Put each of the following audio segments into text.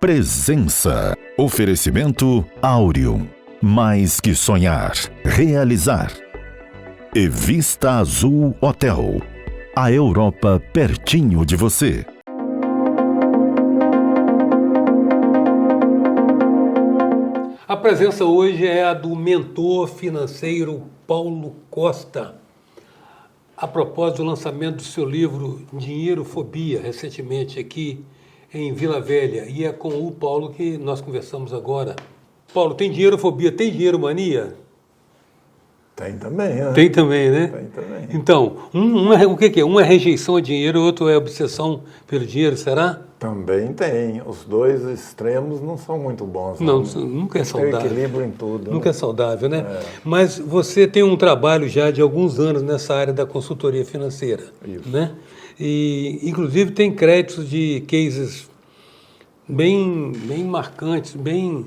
Presença. Oferecimento Áureo. Mais que sonhar, realizar. E Vista Azul Hotel. A Europa pertinho de você. A presença hoje é a do mentor financeiro Paulo Costa. A propósito do lançamento do seu livro Dinheirofobia, recentemente aqui em Vila Velha. E é com o Paulo que nós conversamos agora. Paulo, tem dinheirofobia, tem dinheiromania? Tem também, né? Tem também, né? Tem também. Então, o que é? Um é rejeição ao dinheiro, o outro é obsessão pelo dinheiro, será? Também tem. Os dois extremos não são muito bons. Não, nunca é saudável. Tem equilíbrio em tudo. Nunca né? é saudável, né? Mas você tem um trabalho já de alguns anos nessa área da consultoria financeira. Isso. Né? E, inclusive, tem créditos de cases bem marcantes, bem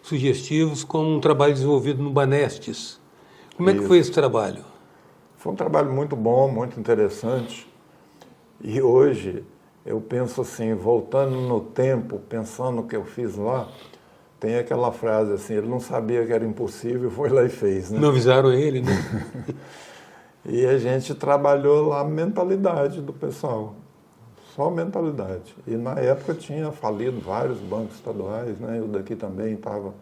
sugestivos, como um trabalho desenvolvido no Banestes. Como é que foi esse trabalho? Foi um trabalho muito bom, muito interessante. E hoje eu penso assim, voltando no tempo, pensando no que eu fiz lá, tem aquela frase assim, ele não sabia que era impossível, foi lá e fez. Né? Não avisaram ele, né? E a gente trabalhou lá a mentalidade do pessoal, só mentalidade. E na época tinha falido vários bancos estaduais, né? Eu daqui também estava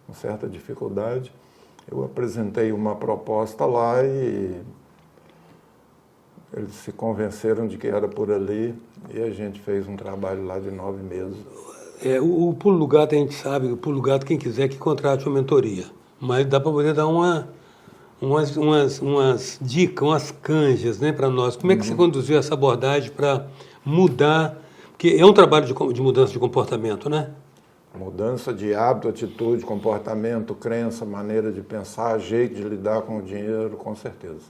com certa dificuldade. Eu apresentei uma proposta lá e eles se convenceram de que era por ali e a gente fez um trabalho lá de 9 meses. O Pulo do Gato, a gente sabe, o Pulo do Gato, quem quiser que contrate uma mentoria. Mas dá para poder dar umas dicas, umas canjas, né, para nós. Como é que você conduziu essa abordagem para mudar? Porque é um trabalho de mudança de comportamento, né? Mudança de hábito, atitude, comportamento, crença, maneira de pensar, jeito de lidar com o dinheiro, com certeza.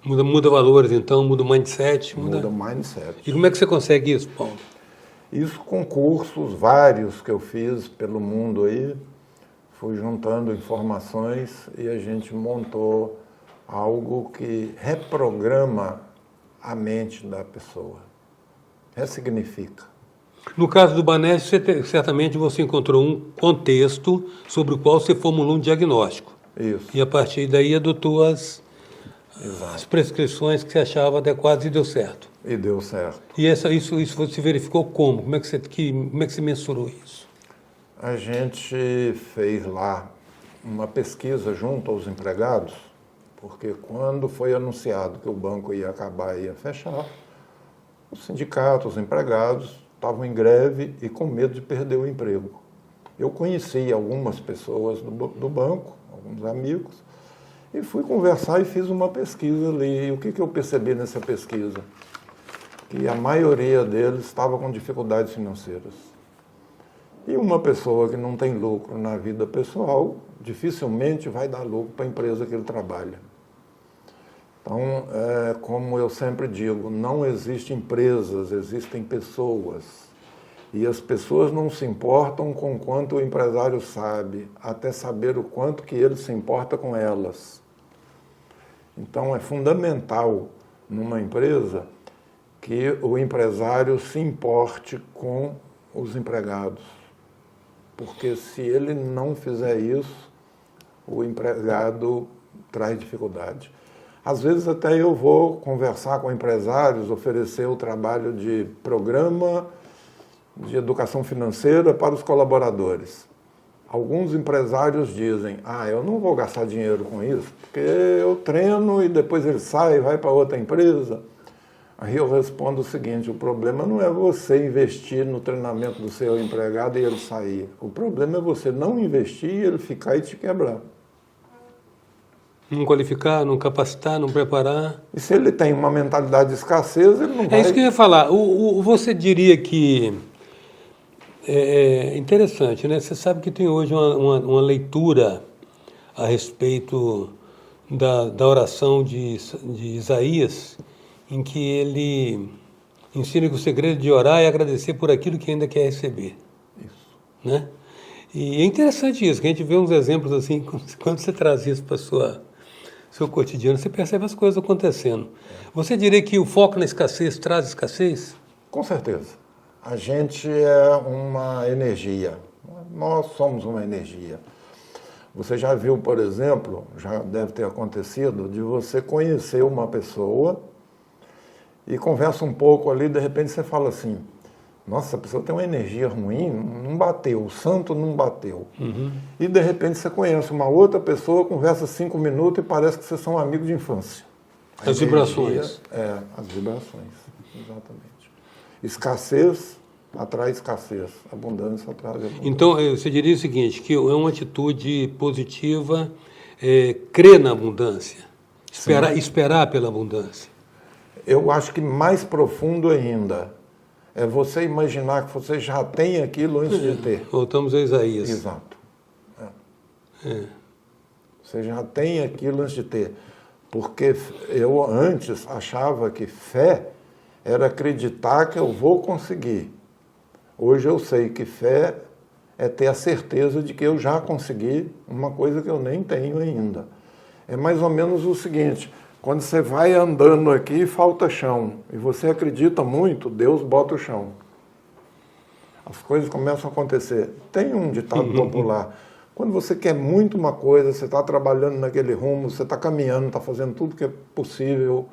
Muda valores, então, muda o mindset. Muda o mindset. E como é que você consegue isso, Paulo? Isso com cursos vários que eu fiz pelo mundo aí, fui juntando informações e a gente montou algo que reprograma a mente da pessoa, ressignifica. No caso do Banestes, certamente você encontrou um contexto sobre o qual você formulou um diagnóstico. Isso. E a partir daí adotou as prescrições que você achava adequadas e deu certo. E deu certo. E isso você verificou como? Como é que você mensurou isso? A gente fez lá uma pesquisa junto aos empregados, porque quando foi anunciado que o banco ia acabar e ia fechar, os sindicatos, os empregados estavam em greve e com medo de perder o emprego. Eu conheci algumas pessoas do banco, alguns amigos, e fui conversar e fiz uma pesquisa ali. E o que eu percebi nessa pesquisa? Que a maioria deles estava com dificuldades financeiras. E uma pessoa que não tem lucro na vida pessoal, dificilmente vai dar lucro para a empresa que ele trabalha. Então, como eu sempre digo, não existem empresas, existem pessoas. E as pessoas não se importam com o quanto o empresário sabe, até saber o quanto que ele se importa com elas. Então, é fundamental numa empresa que o empresário se importe com os empregados. Porque se ele não fizer isso, o empregado traz dificuldade. Às vezes até eu vou conversar com empresários, oferecer o trabalho de programa de educação financeira para os colaboradores. Alguns empresários dizem, eu não vou gastar dinheiro com isso, porque eu treino e depois ele sai e vai para outra empresa. Aí eu respondo o seguinte, o problema não é você investir no treinamento do seu empregado e ele sair. O problema é você não investir e ele ficar e te quebrar. Não qualificar, não capacitar, não preparar. E se ele tem uma mentalidade de escassez, ele não vai... É isso que eu ia falar. Você diria que... É interessante, né? Você sabe que tem hoje uma leitura a respeito da oração de Isaías, em que ele ensina que o segredo de orar é agradecer por aquilo que ainda quer receber. Isso. Né? E é interessante isso, que a gente vê uns exemplos assim, quando você traz isso para o seu cotidiano, você percebe as coisas acontecendo. Você diria que o foco na escassez traz escassez? Com certeza. A gente é uma energia. Nós somos uma energia. Você já viu, por exemplo, já deve ter acontecido, de você conhecer uma pessoa e conversa um pouco ali, de repente você fala assim, nossa, essa pessoa tem uma energia ruim, não bateu, o santo não bateu. E de repente você conhece uma outra pessoa, conversa 5 minutos e parece que vocês são amigos de infância. As vibrações. As vibrações, exatamente. Escassez atrai escassez, abundância atrai abundância. Então, você diria o seguinte, que é uma atitude positiva, crer na abundância, esperar pela abundância. Eu acho que mais profundo ainda é você imaginar que você já tem aquilo antes de ter. Voltamos a Isaías. Exato. Você já tem aquilo antes de ter. Porque eu antes achava que fé era acreditar que eu vou conseguir. Hoje eu sei que fé é ter a certeza de que eu já consegui uma coisa que eu nem tenho ainda. É mais ou menos o seguinte, quando você vai andando aqui e falta chão, e você acredita muito, Deus bota o chão. As coisas começam a acontecer. Tem um ditado popular, quando você quer muito uma coisa, você está trabalhando naquele rumo, você está caminhando, está fazendo tudo que é possível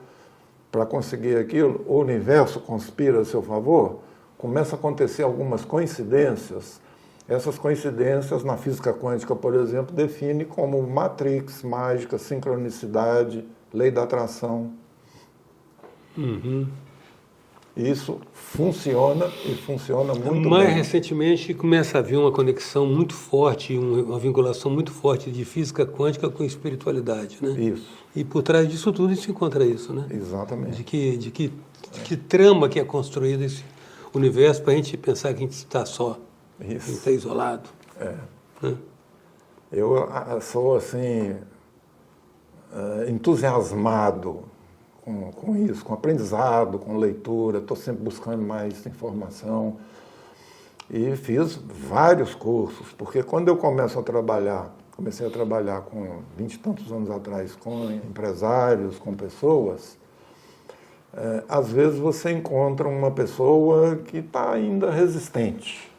para conseguir aquilo, o universo conspira a seu favor, começa a acontecer algumas coincidências. Essas coincidências, na física quântica, por exemplo, define como matrix, mágica, sincronicidade, lei da atração. Isso funciona e funciona muito bem. Mais recentemente começa a haver uma conexão muito forte, uma vinculação muito forte de física quântica com espiritualidade, né? Isso. E por trás disso tudo se encontra isso, né? Exatamente. De que trama que é construído esse universo para a gente pensar que a gente está só, a gente está isolado. Eu sou, assim, entusiasmado com isso, com aprendizado, com leitura, estou sempre buscando mais informação. E fiz vários cursos, porque quando eu comecei a trabalhar com 20 e tantos anos atrás com empresários, com pessoas, às vezes você encontra uma pessoa que está ainda resistente,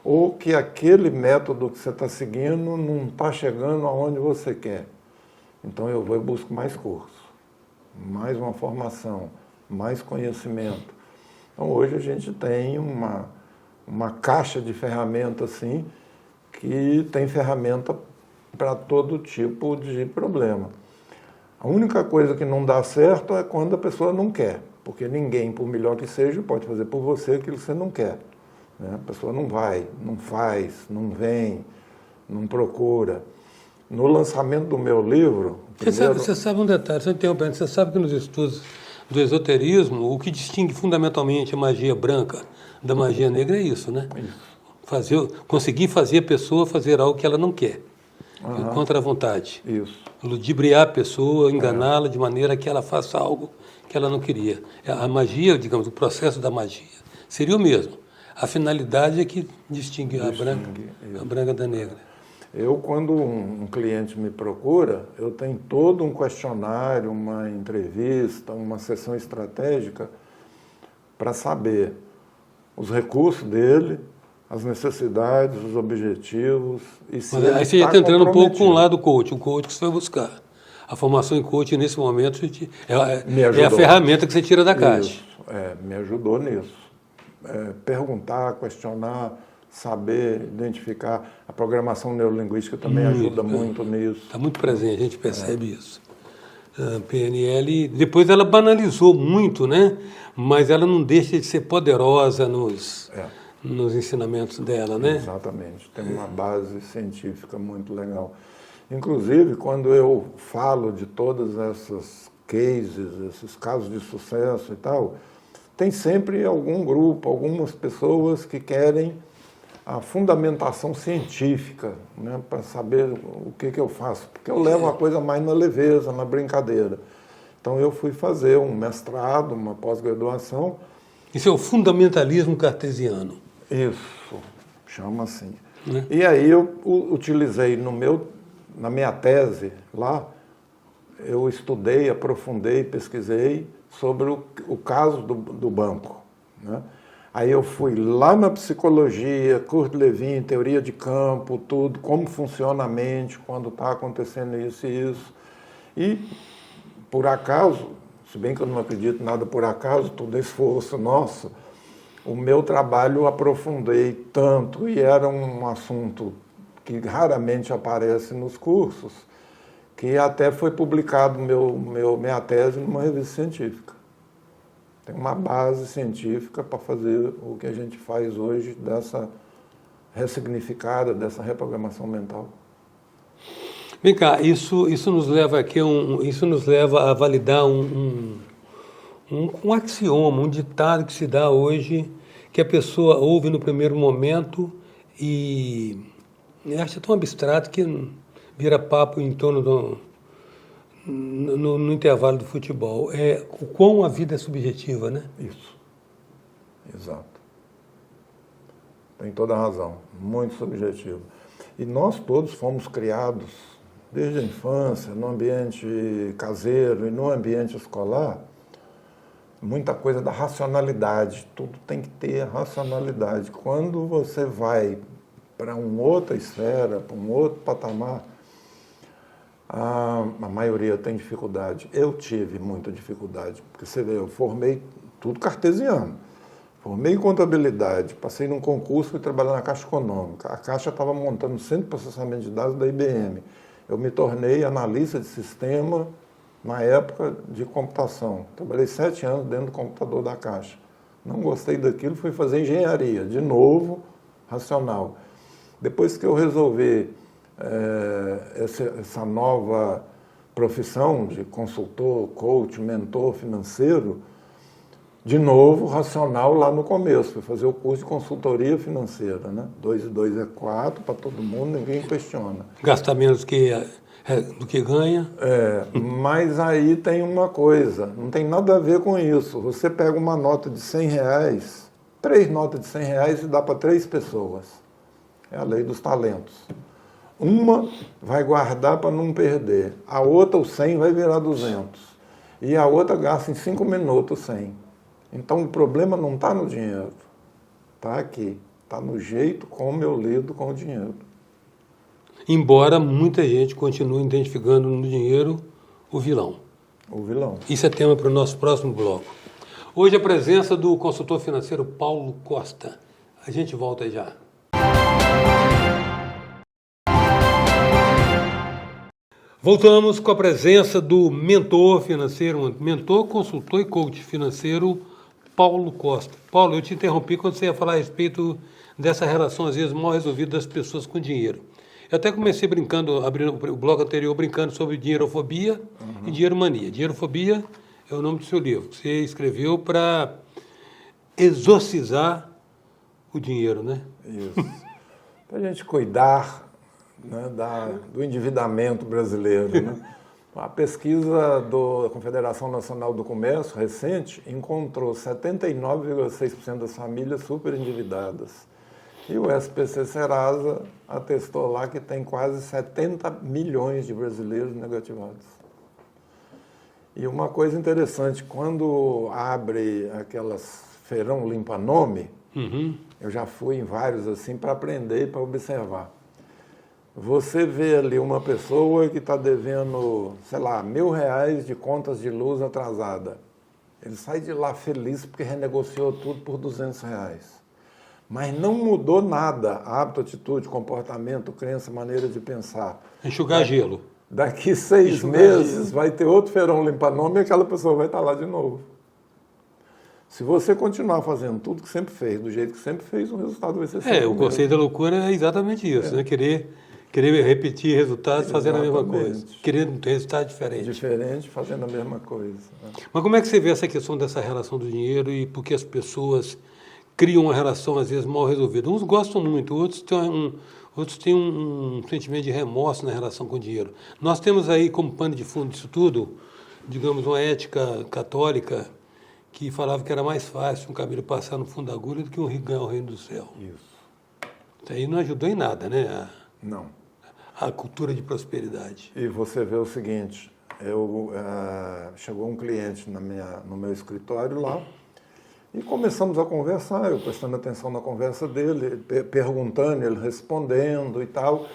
ou que aquele método que você está seguindo não está chegando aonde você quer. Então eu vou e busco mais curso, mais uma formação, mais conhecimento. Então hoje a gente tem uma caixa de ferramentas assim, que tem ferramenta para todo tipo de problema. A única coisa que não dá certo é quando a pessoa não quer, porque ninguém, por melhor que seja, pode fazer por você aquilo que você não quer. Né? A pessoa não vai, não faz, não vem, não procura. No lançamento do meu livro... Você sabe um detalhe, só interrompendo, você sabe que nos estudos do esoterismo, o que distingue fundamentalmente a magia branca da magia negra é isso, né? Isso. Conseguir fazer a pessoa fazer algo que ela não quer, contra a vontade. Isso. Ludibriar a pessoa, enganá-la de maneira que ela faça algo que ela não queria. A magia, digamos, o processo da magia, seria o mesmo. A finalidade é que distingue a branca da negra. Eu, quando um cliente me procura, eu tenho todo um questionário, uma entrevista, uma sessão estratégica para saber os recursos dele, as necessidades, os objetivos e se ele aí você já está está entrando um pouco com o comprometido. lado coach, o coach que você vai buscar. A formação em coach, nesse momento, Me é a ajudou. ferramenta que você tira da caixa. Isso, me ajudou nisso. Perguntar, questionar, saber, identificar. A programação neurolinguística também ajuda muito nisso. Está muito presente, a gente percebe isso. A PNL, depois ela banalizou muito, né? Mas ela não deixa de ser poderosa nos ensinamentos dela, né? Exatamente, tem uma base científica muito legal. Inclusive, quando eu falo de todas essas cases, esses casos de sucesso e tal, tem sempre algum grupo, algumas pessoas que querem a fundamentação científica, né, para saber o que eu faço, porque eu levo a coisa mais na leveza, na brincadeira. Então eu fui fazer um mestrado, uma pós-graduação. Isso é o fundamentalismo cartesiano. Isso, chama assim. Né? E aí eu utilizei na minha tese lá, eu estudei, aprofundei, pesquisei sobre o caso do banco, né? Aí eu fui lá na psicologia, Kurt Lewin, teoria de campo, tudo, como funciona a mente quando está acontecendo isso e isso. E, por acaso, se bem que eu não acredito em nada por acaso, tudo é esforço nosso, o meu trabalho eu aprofundei tanto, e era um assunto que raramente aparece nos cursos, que até foi publicado minha tese numa revista científica. Tem uma base científica para fazer o que a gente faz hoje dessa ressignificada, dessa reprogramação mental. Vem cá, isso nos leva aqui isso nos leva a validar um axioma, um ditado que se dá hoje, que a pessoa ouve no primeiro momento e acha tão abstrato que vira papo em torno no intervalo do futebol. É o quão a vida é subjetiva, né? Isso. Exato. Tem toda a razão. Muito subjetivo. E nós todos fomos criados, desde a infância, no ambiente caseiro e no ambiente escolar, muita coisa da racionalidade. Tudo tem que ter racionalidade. Quando você vai para uma outra esfera, para um outro patamar, a maioria tem dificuldade. Eu tive muita dificuldade, porque você vê, eu formei tudo cartesiano. Formei em contabilidade, passei num concurso e trabalhei na Caixa Econômica. A Caixa estava montando o centro de processamento de dados da IBM. Eu me tornei analista de sistema na época de computação. Trabalhei 7 anos dentro do computador da Caixa. Não gostei daquilo, fui fazer engenharia, de novo, racional. Depois que eu resolvi essa nova profissão de consultor, coach, mentor financeiro, de novo, racional lá no começo. Fui fazer o curso de consultoria financeira, né? 2 e 2 é 4, para todo mundo, ninguém questiona. Gasta menos do que ganha. Mas aí tem uma coisa, não tem nada a ver com isso. Você pega uma nota de R$100, 3 notas de R$100 e dá para 3 pessoas. É a lei dos talentos. Uma vai guardar para não perder. A outra, o 100, vai virar 200. E a outra gasta em 5 minutos 100. Então o problema não está no dinheiro. Está aqui. Está no jeito como eu lido com o dinheiro. Embora muita gente continue identificando no dinheiro o vilão. O vilão. Isso é tema para o nosso próximo bloco. Hoje a presença do consultor financeiro Paulo Costa. A gente volta já. Voltamos com a presença do mentor financeiro, mentor, consultor e coach financeiro, Paulo Costa. Paulo, eu te interrompi quando você ia falar a respeito dessa relação, às vezes, mal resolvida das pessoas com dinheiro. Eu até comecei brincando, abrindo o bloco anterior, brincando sobre dinheirofobia e dinheiromania. Dinheirofobia é o nome do seu livro, que você escreveu para exorcizar o dinheiro, né? Isso. Para a gente cuidar, né, do endividamento brasileiro. Né? A pesquisa da Confederação Nacional do Comércio, recente, encontrou 79,6% das famílias super endividadas. E o SPC Serasa atestou lá que tem quase 70 milhões de brasileiros negativados. E uma coisa interessante, quando abre aquelas feirão limpa-nome, eu já fui em vários assim para aprender e para observar. Você vê ali uma pessoa que está devendo, sei lá, R$1.000 de contas de luz atrasada. Ele sai de lá feliz porque renegociou tudo por R$200. Mas não mudou nada, hábito, atitude, comportamento, crença, maneira de pensar. Enxugar gelo. Daqui 6 meses vai ter outro feirão limpa-nome e aquela pessoa vai estar lá de novo. Se você continuar fazendo tudo que sempre fez, do jeito que sempre fez, o resultado vai ser sempre o conceito da loucura é exatamente isso, né? Querer repetir resultados fazendo a mesma coisa. Querer um resultado diferente. Diferente, fazendo a mesma coisa. Mas como é que você vê essa questão dessa relação do dinheiro e por que as pessoas criam uma relação, às vezes, mal resolvida? Uns gostam muito, outros têm um sentimento de remorso na relação com o dinheiro. Nós temos aí, como pano de fundo disso tudo, digamos, uma ética católica que falava que era mais fácil um camelo passar no fundo da agulha do que um rico ganhar o reino do céu. Isso. Isso aí não ajudou em nada, né? Não. A cultura de prosperidade. E você vê o seguinte, chegou um cliente no meu escritório lá, E começamos a conversar, eu prestando atenção na conversa dele, perguntando, ele respondendo e tal.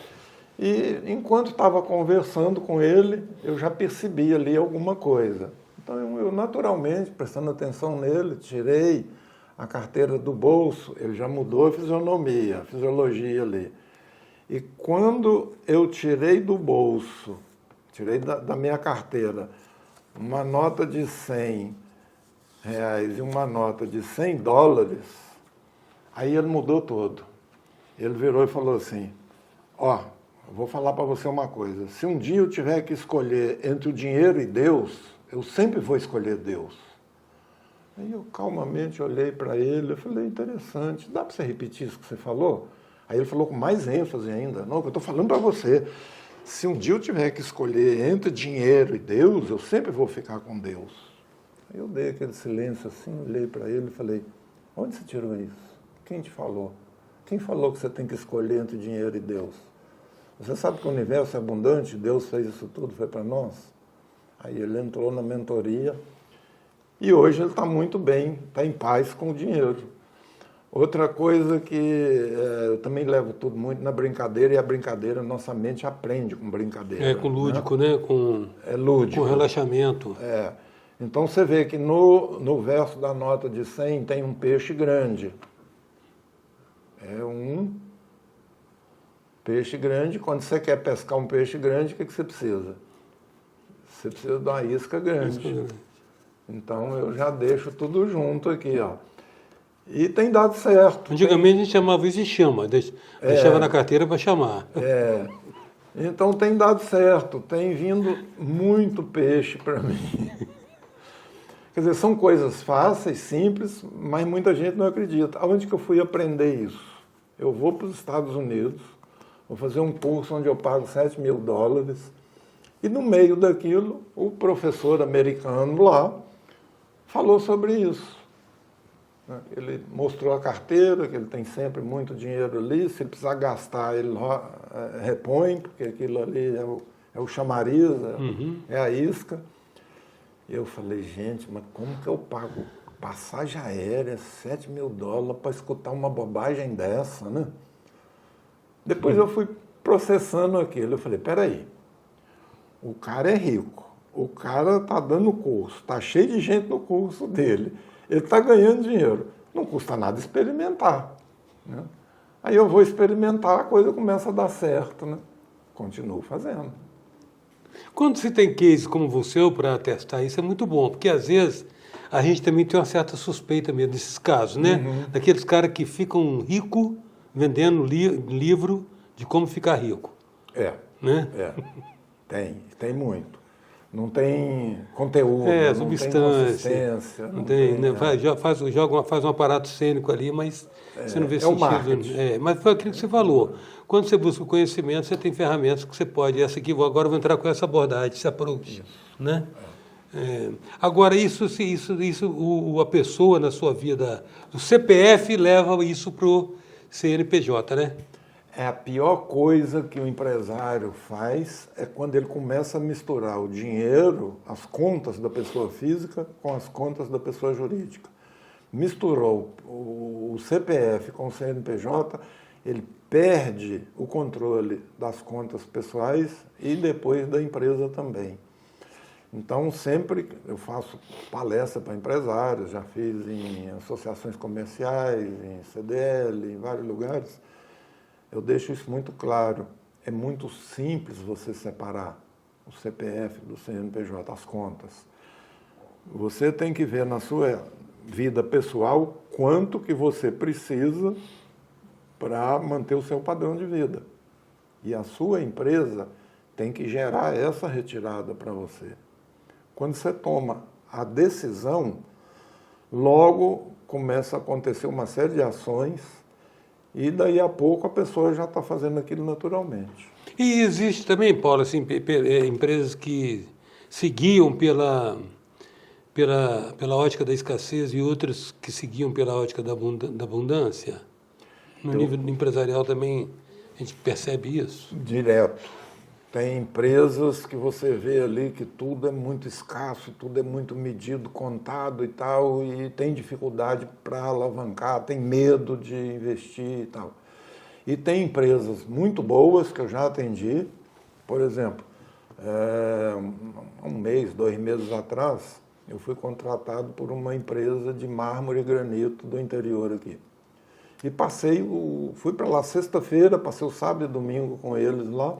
E enquanto estava conversando com ele, eu já percebi ali alguma coisa. Então eu naturalmente, prestando atenção nele, tirei a carteira do bolso, ele já mudou a fisionomia, a fisiologia ali. E quando eu tirei do bolso, tirei da minha carteira, uma nota de R$100 e uma nota de $100, aí ele mudou todo. Ele virou e falou assim, ó, vou falar para você uma coisa, se um dia eu tiver que escolher entre o dinheiro e Deus, eu sempre vou escolher Deus. Aí eu calmamente olhei para ele, eu falei, interessante, dá para você repetir isso que você falou? Aí ele falou com mais ênfase ainda, não, eu estou falando para você, se um dia eu tiver que escolher entre dinheiro e Deus, eu sempre vou ficar com Deus. Aí eu dei aquele silêncio assim, olhei para ele e falei, onde você tirou isso? Quem te falou? Quem falou que você tem que escolher entre dinheiro e Deus? Você sabe que o universo é abundante, Deus fez isso tudo, foi para nós? Aí ele entrou na mentoria e hoje ele está muito bem, está em paz com o dinheiro. Outra coisa que eu também levo tudo muito na brincadeira, e a brincadeira, nossa mente aprende com brincadeira. É, com lúdico, né? É lúdico. Com relaxamento. É. Então você vê que no verso da nota de 100 tem um peixe grande. É um peixe grande. Quando você quer pescar um peixe grande, o que você precisa? Você precisa de uma isca grande. Então eu já deixo tudo junto aqui, ó. E tem dado certo. Antigamente a gente chamava isso de chama, deixava na carteira para chamar. É. Então tem dado certo, tem vindo muito peixe para mim. Quer dizer, são coisas fáceis, simples, mas muita gente não acredita. Aonde que eu fui aprender isso? Eu vou para os Estados Unidos, vou fazer um curso onde eu pago $7.000, e no meio daquilo, o professor americano lá falou sobre isso. Ele mostrou a carteira, que ele tem sempre muito dinheiro ali, se ele precisar gastar, ele repõe, porque aquilo ali é o chamariz, é a isca. Eu falei, gente, mas como que eu pago passagem aérea, $7.000 para escutar uma bobagem dessa, né? Depois eu fui processando aquilo, eu falei, peraí, o cara é rico, o cara está dando curso, está cheio de gente no curso dele, ele está ganhando dinheiro, não custa nada experimentar, né? Aí eu vou experimentar, a coisa começa a dar certo, né? Continuo fazendo. Quando se tem case como você para testar isso, é muito bom, porque às vezes a gente também tem uma certa suspeita mesmo desses casos, né? Daqueles caras que ficam ricos vendendo livro de como ficar rico. Né? Tem muito. Não tem conteúdo, não substância, tem consistência. Não tem, né? Faz um aparato cênico ali, mas você não vê sentido. Mas foi aquilo que você falou. Quando você busca o conhecimento, você tem ferramentas que você pode. Agora eu vou entrar com essa abordagem, esse approach. Né? Agora, a pessoa na sua vida, o CPF leva isso para o CNPJ, né? A pior coisa que o empresário faz é quando ele começa a misturar o dinheiro, as contas da pessoa física com as contas da pessoa jurídica. Misturou o CPF com o CNPJ, ele perde o controle das contas pessoais e depois da empresa também. Então, sempre eu faço palestra para empresários, já fiz em associações comerciais, em CDL, em vários lugares. Eu deixo isso muito claro. É muito simples você separar o CPF do CNPJ, as contas. Você tem que ver na sua vida pessoal quanto que você precisa para manter o seu padrão de vida. E a sua empresa tem que gerar essa retirada para você. Quando você toma a decisão, logo começa a acontecer uma série de ações e daí a pouco a pessoa já está fazendo aquilo naturalmente. E existe também, Paulo, assim, empresas que seguiam pela ótica da escassez e outras que seguiam pela ótica da abundância? No nível empresarial também a gente percebe isso? Direto. Tem empresas que você vê ali que tudo é muito escasso, tudo é muito medido, contado e tal, e tem dificuldade para alavancar, tem medo de investir e tal. E tem empresas muito boas que eu já atendi, por exemplo, um mês, 2 meses atrás, eu fui contratado por uma empresa de mármore e granito do interior aqui. E fui para lá sexta-feira, passei o sábado e domingo com eles lá.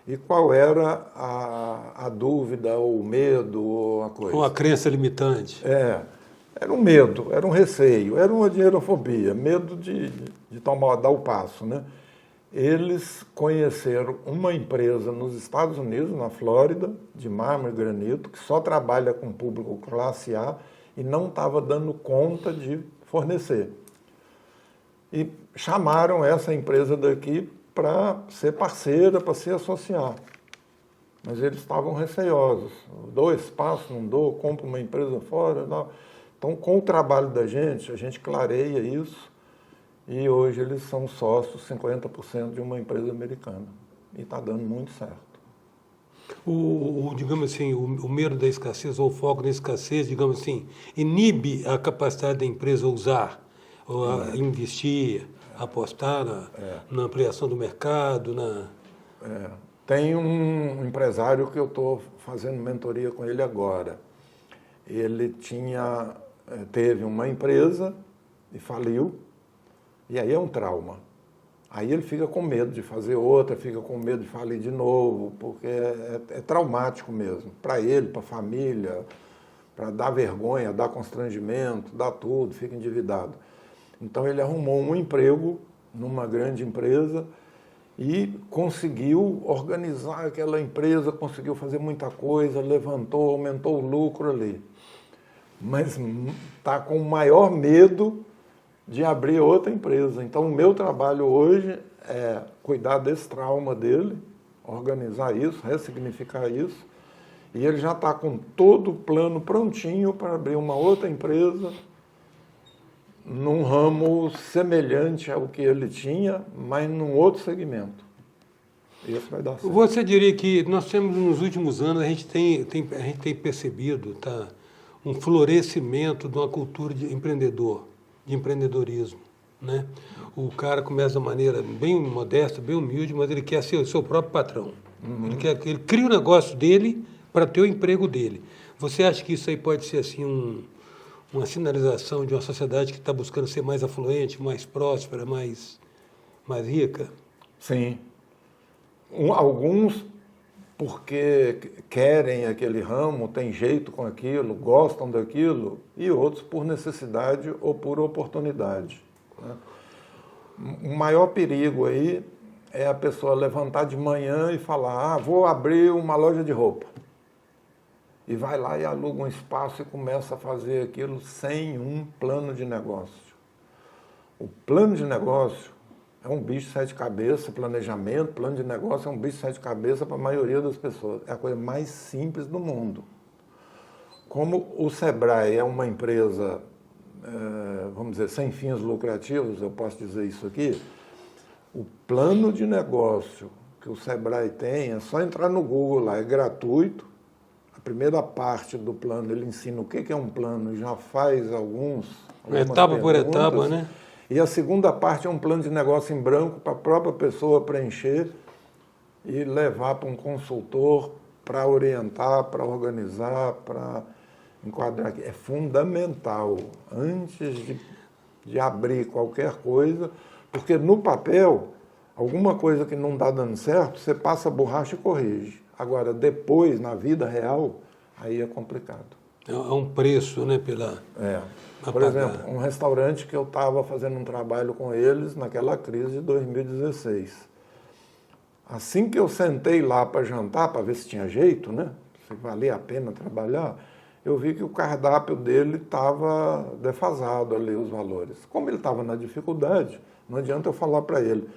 E qual era a dúvida, ou o medo, ou a coisa? Ou a crença limitante. Era um medo, era um receio, era uma dinheirofobia, medo de dar o passo, né? Eles conheceram uma empresa nos Estados Unidos, na Flórida, de mármore e granito, que só trabalha com público classe A e não estava dando conta de fornecer. E chamaram essa empresa daqui para ser parceira, para se associar. Mas eles estavam receiosos. Dou espaço, não dou, compro uma empresa fora. Não. Então, com o trabalho da gente, a gente clareia isso e hoje eles são sócios 50% de uma empresa americana. E está dando muito certo. Digamos assim, o medo da escassez ou o foco na escassez, digamos assim, inibe a capacidade da empresa usar, ou investir, apostar na ampliação do mercado, Tem um empresário que eu estou fazendo mentoria com ele agora. Ele teve uma empresa e faliu, e aí é um trauma. Aí ele fica com medo de fazer outra, fica com medo de falir de novo, porque é traumático mesmo, para ele, para a família, para dar vergonha, dar constrangimento, dar tudo, fica endividado. Então ele arrumou um emprego numa grande empresa e conseguiu organizar aquela empresa, conseguiu fazer muita coisa, levantou, aumentou o lucro ali. Mas está com o maior medo de abrir outra empresa. Então o meu trabalho hoje é cuidar desse trauma dele, organizar isso, ressignificar isso, e ele já está com todo o plano prontinho para abrir uma outra empresa num ramo semelhante ao que ele tinha, mas num outro segmento. Isso vai dar certo. Você diria que nós temos, nos últimos anos, a gente tem percebido um florescimento de uma cultura de empreendedorismo, né? O cara começa de uma maneira bem modesta, bem humilde, mas ele quer ser o seu próprio patrão. Uhum. Ele cria o negócio dele para ter o emprego dele. Você acha que isso aí pode ser assim uma sinalização de uma sociedade que está buscando ser mais afluente, mais próspera, mais rica? Sim. Alguns porque querem aquele ramo, têm jeito com aquilo, gostam daquilo, e outros por necessidade ou por oportunidade, né? O maior perigo aí é a pessoa levantar de manhã e falar, vou abrir uma loja de roupa. E vai lá e aluga um espaço e começa a fazer aquilo sem um plano de negócio. O plano de negócio é um bicho de 7 cabeças, planejamento, plano de negócio é um bicho de 7 cabeças para a maioria das pessoas. É a coisa mais simples do mundo. Como o Sebrae é uma empresa, vamos dizer, sem fins lucrativos, eu posso dizer isso aqui, o plano de negócio que o Sebrae tem é só entrar no Google lá, é gratuito. A primeira parte do plano, ele ensina o que é um plano e já faz algumas etapa por etapa, né? E a segunda parte é um plano de negócio em branco para a própria pessoa preencher e levar para um consultor para orientar, para organizar, para enquadrar. É fundamental, antes de abrir qualquer coisa, porque no papel, alguma coisa que não está dando certo, você passa a borracha e corrige. Agora, depois, na vida real, aí é complicado. É um preço, né, Por exemplo, um restaurante que eu estava fazendo um trabalho com eles naquela crise de 2016. Assim que eu sentei lá para jantar, para ver se tinha jeito, né, se valia a pena trabalhar, eu vi que o cardápio dele estava defasado ali, os valores. Como ele estava na dificuldade, não adianta eu falar para ele,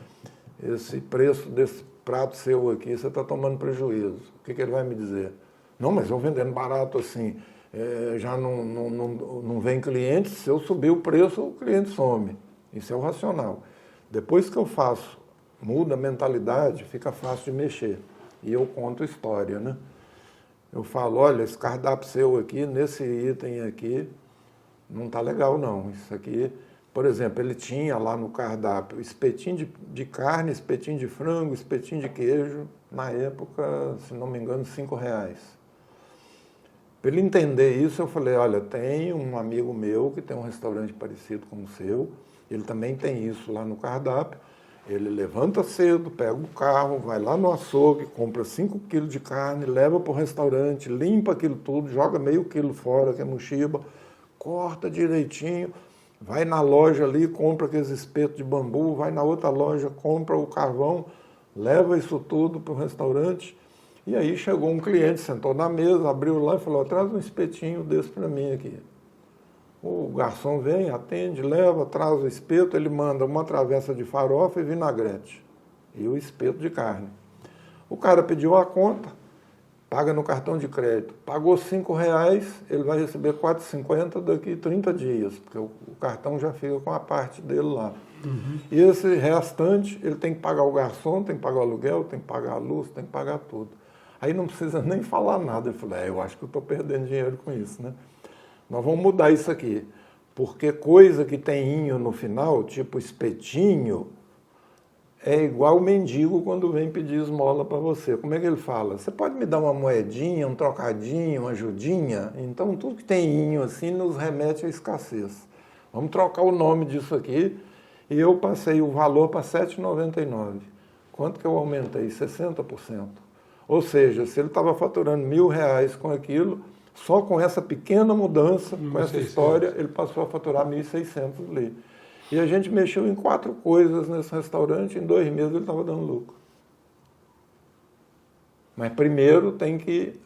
esse preço desse prato seu aqui, você está tomando prejuízo. O que ele vai me dizer? Não, mas eu vendendo barato assim, já não vem clientes, se eu subir o preço, o cliente some. Isso é o racional. Depois que eu faço, muda a mentalidade, fica fácil de mexer. e eu conto história, né? Eu falo, olha, esse cardápio seu aqui, nesse item aqui, não está legal não. Isso aqui, por exemplo, ele tinha lá no cardápio espetinho de carne, espetinho de frango, espetinho de queijo, na época, se não me engano, R$5. Para ele entender isso, eu falei, olha, tem um amigo meu que tem um restaurante parecido com o seu, ele também tem isso lá no cardápio. Ele levanta cedo, pega o carro, vai lá no açougue, compra 5 quilos de carne, leva para o restaurante, limpa aquilo tudo, joga meio quilo fora, que é mochiba, corta direitinho, vai na loja ali, compra aqueles espetos de bambu, vai na outra loja, compra o carvão, leva isso tudo para o restaurante. E aí chegou um cliente, sentou na mesa, abriu lá e falou, traz um espetinho desse para mim aqui. O garçom vem, atende, leva, traz o espeto, ele manda uma travessa de farofa e vinagrete. E o espeto de carne. O cara pediu a conta, paga no cartão de crédito. Pagou R$5, ele vai receber R$4,50 daqui 30 dias, porque o cartão já fica com a parte dele lá. E esse restante, ele tem que pagar o garçom, tem que pagar o aluguel, tem que pagar a luz, tem que pagar tudo. Aí não precisa nem falar nada. Eu falei, eu acho que eu estou perdendo dinheiro com isso, né? Nós vamos mudar isso aqui, porque coisa que tem inho no final, tipo espetinho, é igual o mendigo quando vem pedir esmola para você. Como é que ele fala? Você pode me dar uma moedinha, um trocadinho, uma ajudinha? Então, tudo que tem inho assim nos remete à escassez. Vamos trocar o nome disso aqui e eu passei o valor para R$ 7,99. Quanto que eu aumentei? 60%. Ou seja, se ele estava faturando R$1.000 com aquilo, só com essa pequena mudança, com essa história, ele passou a faturar 1.600 ali. E a gente mexeu em 4 coisas nesse restaurante, em 2 meses ele estava dando lucro. Mas primeiro tem que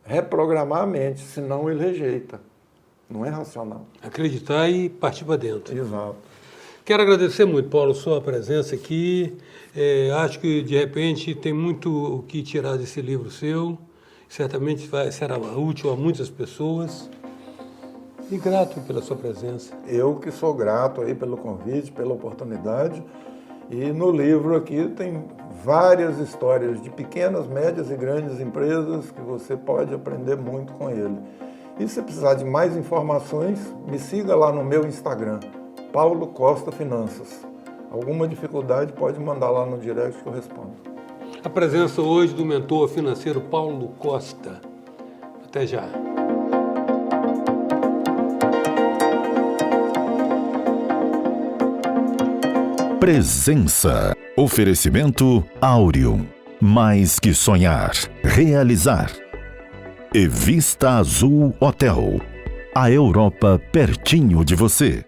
reprogramar a mente, senão ele rejeita. Não é racional. Acreditar e partir para dentro. Exato. Quero agradecer muito, Paulo, sua presença aqui. Acho que, de repente, tem muito o que tirar desse livro seu. Certamente será útil a muitas pessoas. E grato pela sua presença. Eu que sou grato aí pelo convite, pela oportunidade. E no livro aqui tem várias histórias de pequenas, médias e grandes empresas que você pode aprender muito com ele. E se precisar de mais informações, me siga lá no meu Instagram, Paulo Costa Finanças. Alguma dificuldade pode mandar lá no direct que eu respondo. A presença hoje do mentor financeiro Paulo Costa. Até já. Presença. Oferecimento Áureo. Mais que sonhar, realizar. E Vista Azul Hotel. A Europa pertinho de você.